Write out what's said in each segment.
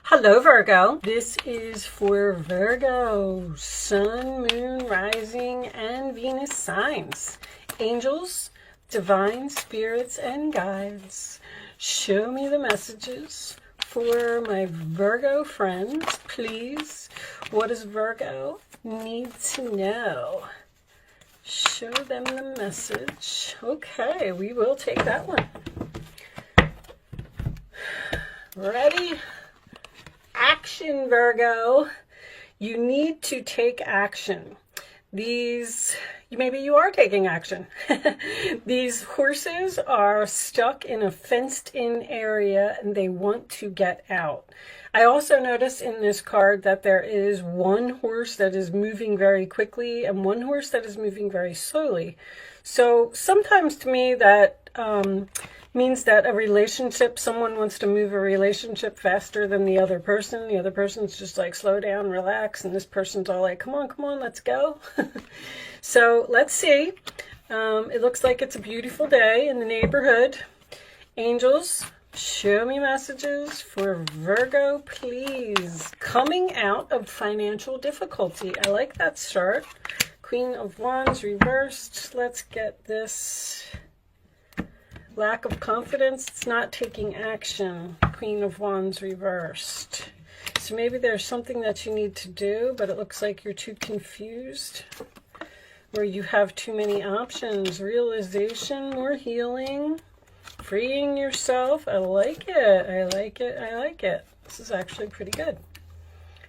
Hello Virgo, this is for Virgo, Sun, Moon, Rising, and Venus signs. Angels, divine spirits, and guides, show me the messages for my Virgo friends, please. What does Virgo need to know? Show them the message. Okay, we will take that one. Ready? Action, Virgo. You need to take action. Maybe you are taking action. These horses are stuck in a fenced-in area and they want to get out. I also notice in this card that there is one horse that is moving very quickly and one horse that is moving very slowly. So sometimes to me that means that a relationship, someone wants to move a relationship faster than the other person. The other person's just like, slow down, relax. And this person's all like, come on, let's go. So let's see. It looks like it's a beautiful day in the neighborhood. Angels, show me messages for Virgo, please. Coming out of financial difficulty. I like that start. Queen of Wands reversed. Let's get this. Lack of confidence, it's not taking action. Queen of Wands reversed. So maybe there's something that you need to do, but it looks like you're too confused, or you have too many options. Realization, more healing, freeing yourself. I like it. I like it. I like it. This is actually pretty good.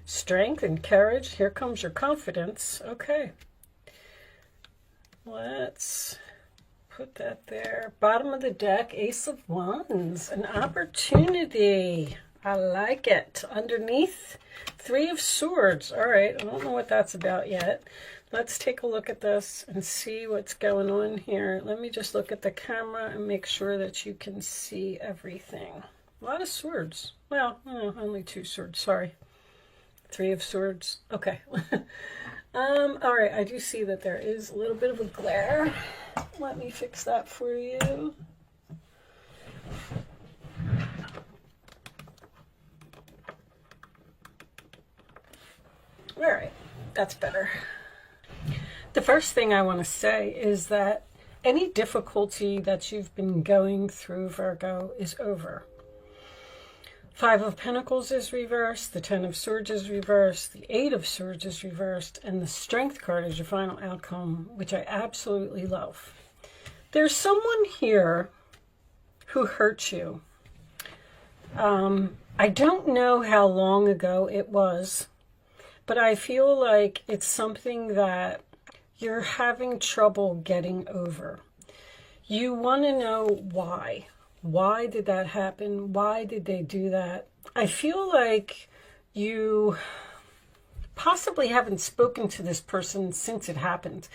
Strength and courage. Here comes your confidence. Okay. Let's put that there. Bottom of the deck, Ace of Wands, an opportunity. I like it. Underneath, Three of Swords. All right, I don't know what that's about yet. Let's take a look at this and see what's going on here. Let me just look at the camera and make sure that you can see everything. A lot of swords. Well, only two swords, sorry. Three of Swords. Okay. All right, I do see that there is a little bit of a glare. Let me fix that for you. All right, that's better. The first thing I want to say is that any difficulty that you've been going through, Virgo, is over. Five of Pentacles is reversed, the Ten of Swords is reversed, the Eight of Swords is reversed, and the Strength card is your final outcome, which I absolutely love. There's someone here who hurt you. I don't know how long ago it was, but I feel like it's something that you're having trouble getting over. You want to know why. Why did that happen? Why did they do that? I feel like you possibly haven't spoken to this person since it happened.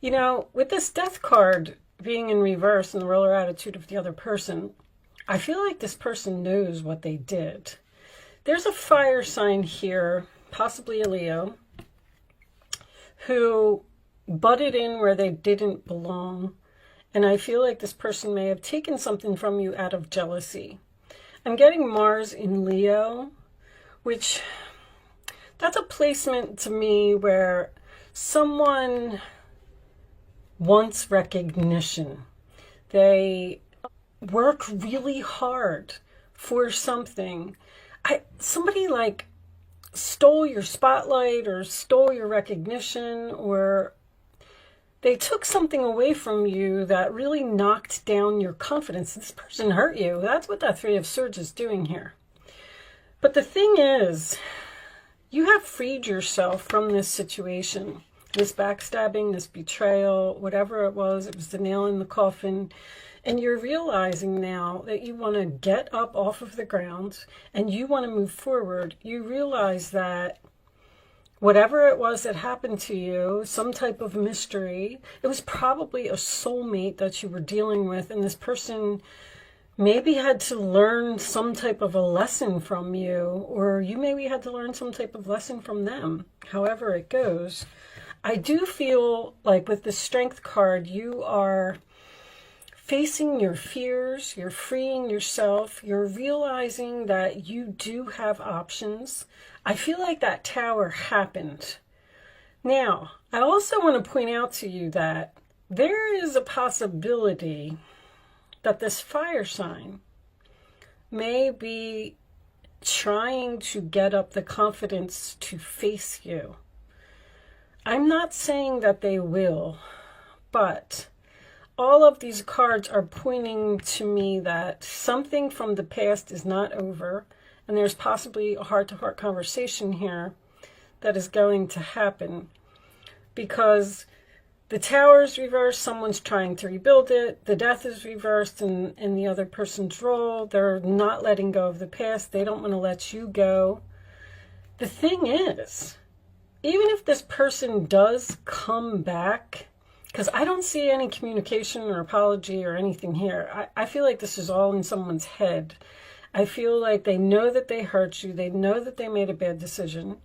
You know, with this Death card being in reverse and the roller attitude of the other person, I feel like this person knows what they did. There's a fire sign here, possibly a Leo, who butted in where they didn't belong. And I feel like this person may have taken something from you out of jealousy. I'm getting Mars in Leo, which that's a placement to me where someone wants recognition. They work really hard for something. Somebody like stole your spotlight or stole your recognition, or they took something away from you that really knocked down your confidence. This person hurt you. That's what that Three of Swords is doing here. But the thing is, you have freed yourself from this situation, this backstabbing, this betrayal, whatever it was the nail in the coffin. And you're realizing now that you want to get up off of the ground and you want to move forward. You realize that whatever it was that happened to you, some type of mystery, it was probably a soulmate that you were dealing with, and this person maybe had to learn some type of a lesson from you, or you maybe had to learn some type of lesson from them, however it goes. I do feel like with the Strength card, you are facing your fears, you're freeing yourself, you're realizing that you do have options. I feel like that tower happened. Now, I also want to point out to you that there is a possibility that this fire sign may be trying to get up the confidence to face you. I'm not saying that they will, but all of these cards are pointing to me that something from the past is not over, and there's possibly a heart-to-heart conversation here that is going to happen, because the tower is reversed, someone's trying to rebuild it, the death is reversed in the other person's role, they're not letting go of the past, they don't want to let you go. The thing is, even if this person does come back, because I don't see any communication or apology or anything here, I feel like this is all in someone's head. I feel like they know that they hurt you, they know that they made a bad decision,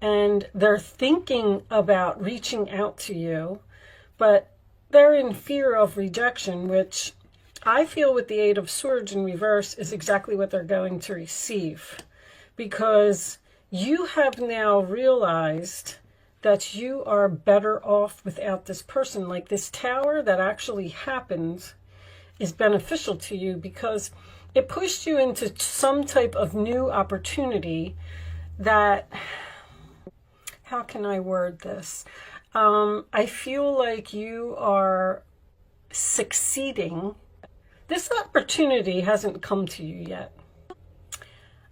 and they're thinking about reaching out to you, but they're in fear of rejection, which I feel with the Eight of Swords in reverse is exactly what they're going to receive, because you have now realized that you are better off without this person. Like, this tower that actually happened is beneficial to you because it pushed you into some type of new opportunity that, how can I word this? I feel like you are succeeding. This opportunity hasn't come to you yet.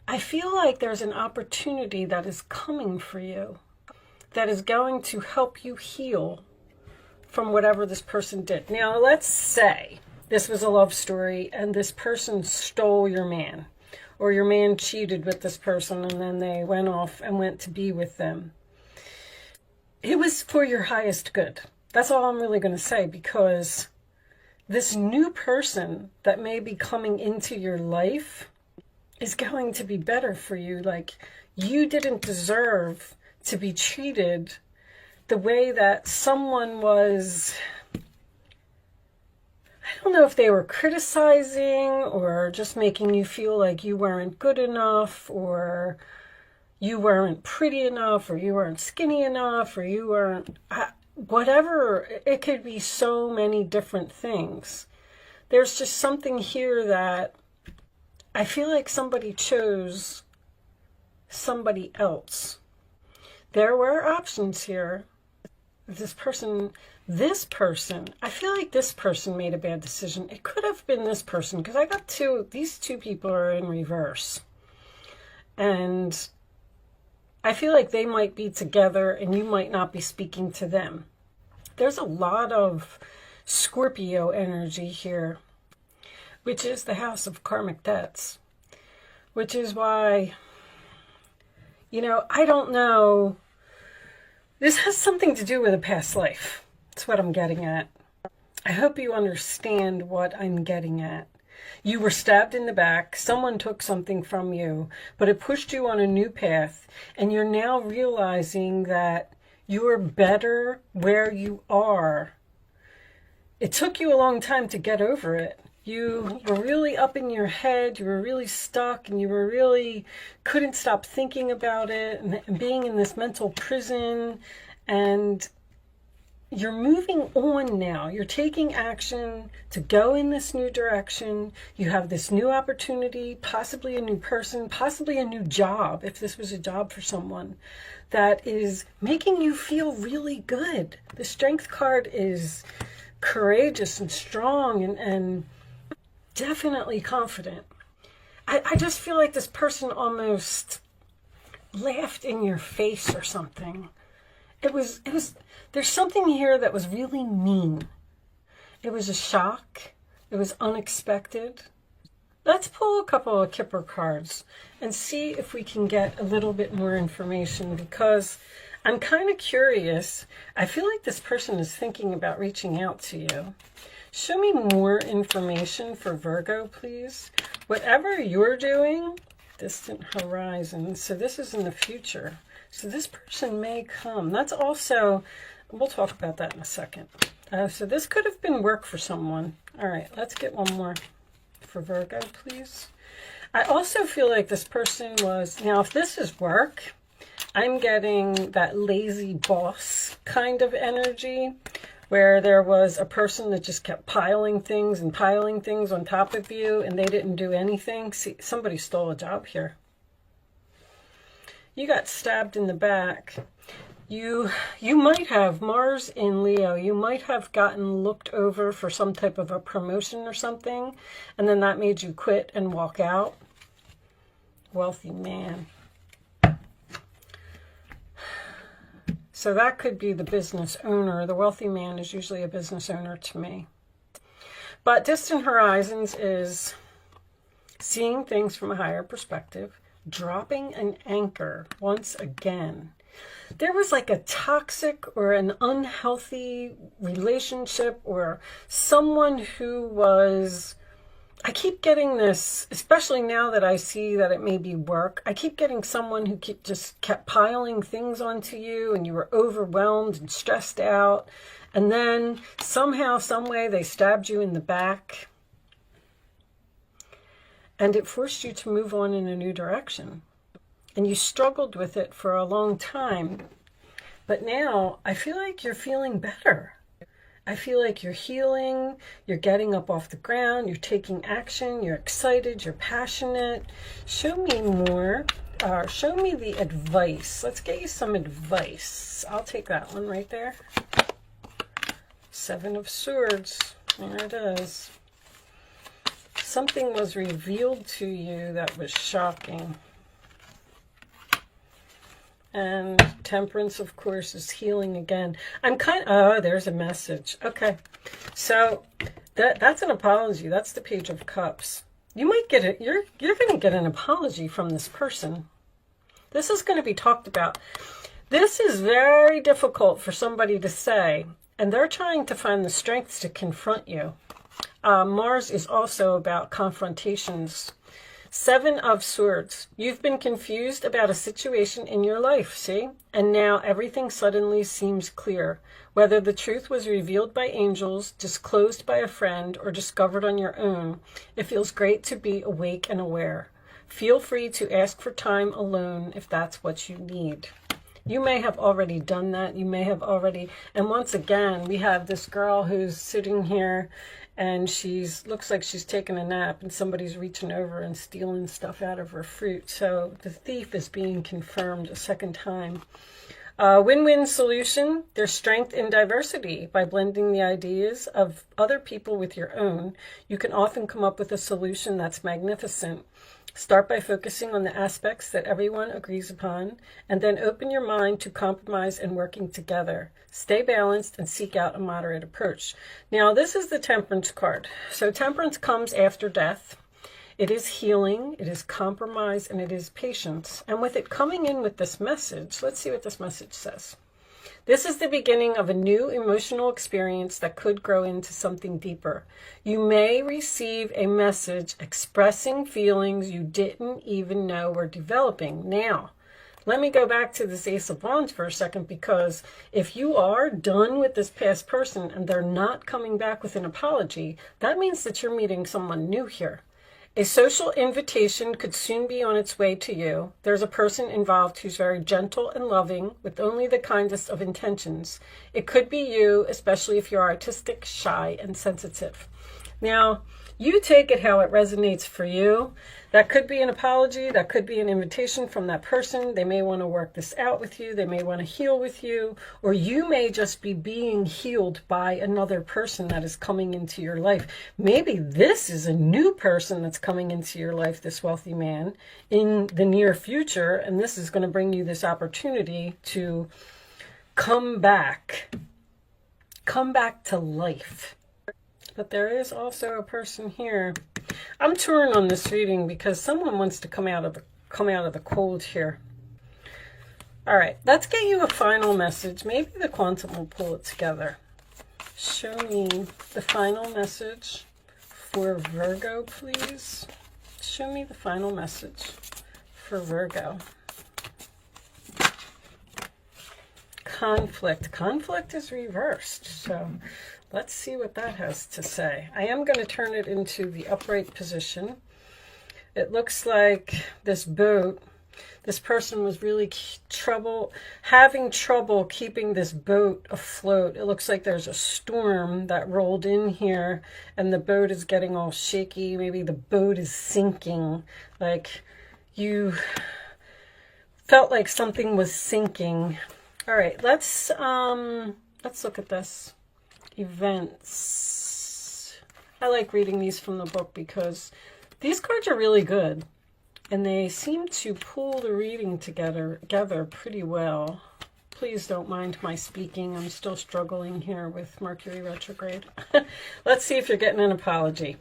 I feel like there's an opportunity that is coming for you that is going to help you heal from whatever this person did. Now, let's say this was a love story and this person stole your man, or your man cheated with this person and then they went off and went to be with them. It was for your highest good. That's all I'm really going to say, because this new person that may be coming into your life is going to be better for you. Like, you didn't deserve to be treated the way that someone was. I don't know if they were criticizing or just making you feel like you weren't good enough, or you weren't pretty enough, or you weren't skinny enough, or you weren't, whatever. It could be so many different things. There's just something here that I feel like somebody chose somebody else. There were options here. This person, I feel like this person made a bad decision. It could have been this person, because I got these two people are in reverse. And I feel like they might be together and you might not be speaking to them. There's a lot of Scorpio energy here, which is the house of karmic debts, which is why, I don't know. This has something to do with a past life. That's what I'm getting at. I hope you understand what I'm getting at. You were stabbed in the back, someone took something from you, but it pushed you on a new path, and you're now realizing that you're better where you are. It took you a long time to get over it. You were really up in your head, you were really stuck, and you were really couldn't stop thinking about it, and being in this mental prison, and you're moving on now. You're taking action to go in this new direction. You have this new opportunity, possibly a new person, possibly a new job, if this was a job for someone, that is making you feel really good. The Strength card is courageous and strong and definitely confident. I just feel like this person almost laughed in your face or something. There's something here that was really mean. It was a shock. It was unexpected. Let's pull a couple of Kipper cards and see if we can get a little bit more information, because I'm kind of curious. I feel like this person is thinking about reaching out to you. Show me more information for Virgo, please. Whatever you're doing, distant horizon. So this is in the future. So this person may come. That's also, we'll talk about that in a second. So this could have been work for someone. All right, let's get one more for Virgo, please. I also feel like this person was, now if this is work, I'm getting that lazy boss kind of energy where there was a person that just kept piling things on top of you and they didn't do anything. See, somebody stole a job here. You got stabbed in the back. You might have Mars in Leo. You might have gotten looked over for some type of a promotion or something, and then that made you quit and walk out. Wealthy man. So that could be the business owner. The wealthy man is usually a business owner to me. But distant horizons is seeing things from a higher perspective, dropping an anchor once again. There was like a toxic or an unhealthy relationship or someone who was, I keep getting this, especially now that I see that it may be work, I keep getting someone who just kept piling things onto you and you were overwhelmed and stressed out. And then somehow, some way they stabbed you in the back and it forced you to move on in a new direction. And you struggled with it for a long time. But now I feel like you're feeling better. I feel like you're healing, you're getting up off the ground, you're taking action, you're excited, you're passionate. Show me more. Show me the advice. Let's get you some advice. I'll take that one right there. 7 of Swords. There it is. Something was revealed to you that was shocking. And Temperance, of course, is healing again. I'm kind of, oh, there's a message. Okay. So that's an apology. That's the Page of Cups. You might get it. You're going to get an apology from this person. This is going to be talked about. This is very difficult for somebody to say, and they're trying to find the strength to confront you. Mars is also about confrontations. 7 of Swords. You've been confused about a situation in your life, see? And now everything suddenly seems clear. Whether the truth was revealed by angels, disclosed by a friend, or discovered on your own, it feels great to be awake and aware. Feel free to ask for time alone if that's what you need. You may have already done that. You may have already, and once again, we have this girl who's sitting here and looks like she's taking a nap and somebody's reaching over and stealing stuff out of her fruit. So the thief is being confirmed a second time. Win-win solution. There's strength in diversity. By blending the ideas of other people with your own, you can often come up with a solution that's magnificent. Start by focusing on the aspects that everyone agrees upon, and then open your mind to compromise and working together. Stay balanced and seek out a moderate approach. Now, this is the Temperance card. So Temperance comes after death. It is healing, it is compromise, and it is patience. And with it coming in with this message, let's see what this message says. This is the beginning of a new emotional experience that could grow into something deeper. You may receive a message expressing feelings you didn't even know were developing. Now, let me go back to this Ace of Wands for a second, because if you are done with this past person and they're not coming back with an apology, that means that you're meeting someone new here. A social invitation could soon be on its way to you. There's a person involved who's very gentle and loving with only the kindest of intentions. It could be you, especially if you're artistic, shy, and sensitive. Now, you take it how it resonates for you. That could be an apology. That could be an invitation from that person. They may want to work this out with you. They may want to heal with you. Or you may just be being healed by another person that is coming into your life. Maybe this is a new person that's coming into your life, this wealthy man, in the near future. And this is going to bring you this opportunity to come back to life. But there is also a person here. I'm torn on this reading because someone wants to come out of the cold here. All right, let's get you a final message. Maybe the quantum will pull it together. Show me the final message for Virgo, please. Show me the final message for Virgo. conflict. Conflict is reversed. So let's see what that has to say. I am going to turn it into the upright position. It looks like this boat, this person was really having trouble keeping this boat afloat. It looks like there's a storm that rolled in here and the boat is getting all shaky. Maybe the boat is sinking. Like you felt like something was sinking. All right, let's look at this. Events. I like reading these from the book because these cards are really good. And they seem to pull the reading together pretty well. Please don't mind my speaking. I'm still struggling here with Mercury retrograde. Let's see if you're getting an apology.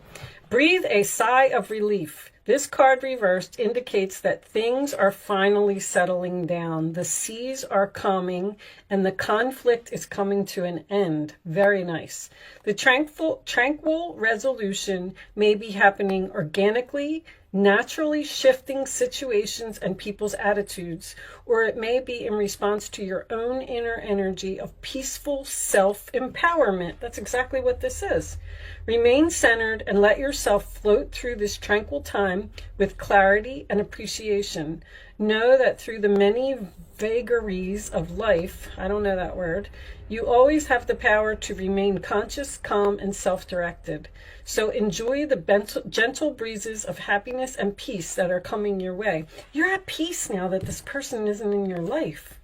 Breathe a sigh of relief. This card reversed indicates that things are finally settling down. The seas are calming and the conflict is coming to an end. Very nice. The tranquil resolution may be happening organically, naturally shifting situations and people's attitudes, or it may be in response to your own inner energy of peaceful self-empowerment. That's exactly what this is. Remain centered and let yourself float through this tranquil time with clarity and appreciation. Know that through the many vagaries of life, I don't know that word, you always have the power to remain conscious, calm, and self-directed. So enjoy the gentle breezes of happiness and peace that are coming your way. You're at peace now that this person isn't in your life.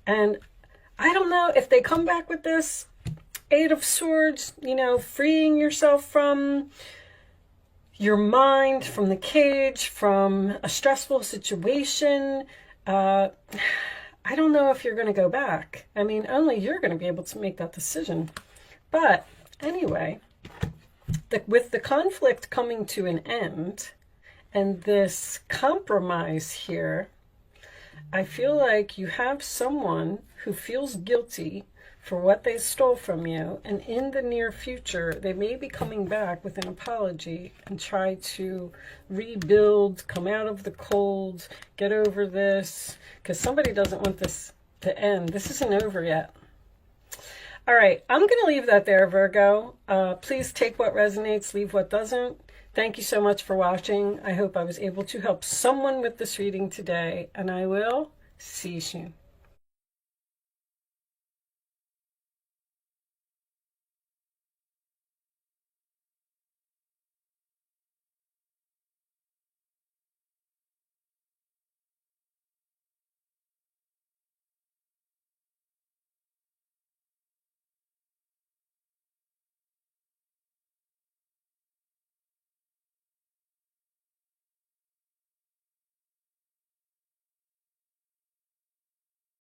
And I don't know if they come back with this Eight of Swords, you know, freeing yourself from your mind, from the cage, from a stressful situation. I don't know if you're going to go back. I mean, only you're going to be able to make that decision. But anyway, with the conflict coming to an end and this compromise here, I feel like you have someone who feels guilty for what they stole from you, and in the near future they may be coming back with an apology and try to rebuild, come out of the cold, get over this, because somebody doesn't want this to end. This isn't over yet. All right, I'm going to leave that there, Virgo. Please take what resonates, leave what doesn't. Thank you so much for watching. I hope I was able to help someone with this reading today, and I will see you soon.